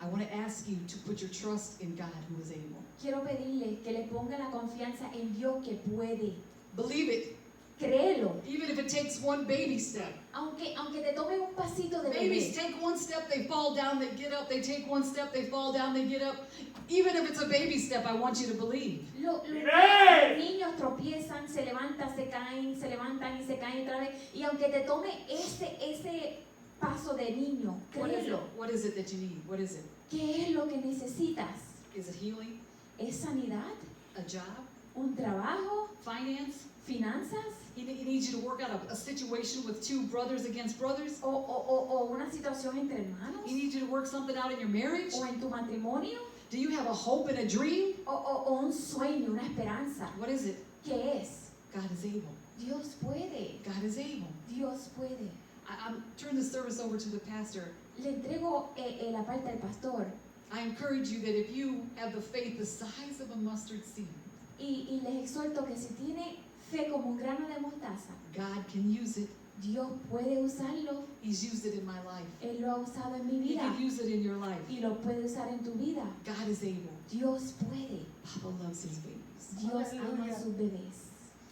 Speaker 1: I want to ask you to put your trust in God who is able.
Speaker 2: quiero pedirle que le ponga la confianza en Dios que puede.
Speaker 1: Believe it,
Speaker 2: Créelo.
Speaker 1: even if it takes one baby step.
Speaker 2: Aunque te tome un pasito de
Speaker 1: Babies
Speaker 2: bebé.
Speaker 1: take one step, they fall down, they get up. They take one step, they fall down, they get up. Even if it's a baby step, I want you to believe.
Speaker 2: Los
Speaker 3: ¡Vive!
Speaker 2: niños tropiezan, se levantan, se caen, se levantan y se caen otra vez. Y aunque te tome ese paso de niño,
Speaker 1: What is it?
Speaker 2: créelo.
Speaker 1: What is it that you need? What is it?
Speaker 2: ¿Qué es lo que necesitas?
Speaker 1: Is it healing?
Speaker 2: ¿Es sanidad?
Speaker 1: A job?
Speaker 2: ¿Un trabajo?
Speaker 1: Finance?
Speaker 2: ¿Finanzas?
Speaker 1: He needs you to work out a situation with two brothers against brothers.
Speaker 2: ¿O una situación entre hermanos?
Speaker 1: He needs you to work something out in your marriage.
Speaker 2: ¿O en tu matrimonio?
Speaker 1: Do you have a hope and a dream?
Speaker 2: ¿O un sueño, una esperanza?
Speaker 1: What is it?
Speaker 2: ¿Qué es?
Speaker 1: God is able.
Speaker 2: Dios puede.
Speaker 1: God is able.
Speaker 2: Dios puede.
Speaker 1: I'm turn the service over to the pastor.
Speaker 2: Le entrego la parte al pastor.
Speaker 1: I encourage you that if you have the faith the size of a mustard seed,
Speaker 2: Y les exhorto que si tiene fe como un grano de mostaza,
Speaker 1: God can use it.
Speaker 2: Dios puede usarlo.
Speaker 1: He's used it in my life.
Speaker 2: Él lo ha usado en mi
Speaker 1: He
Speaker 2: vida
Speaker 1: can use it in your life.
Speaker 2: y lo puede usar en tu vida.
Speaker 1: God is able.
Speaker 2: Dios puede.
Speaker 1: Papa loves his babies.
Speaker 2: Dios ama a sus bebés.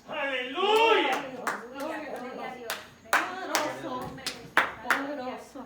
Speaker 3: Aleluya.
Speaker 4: Gloria a Dios.
Speaker 5: Poderoso, poderoso.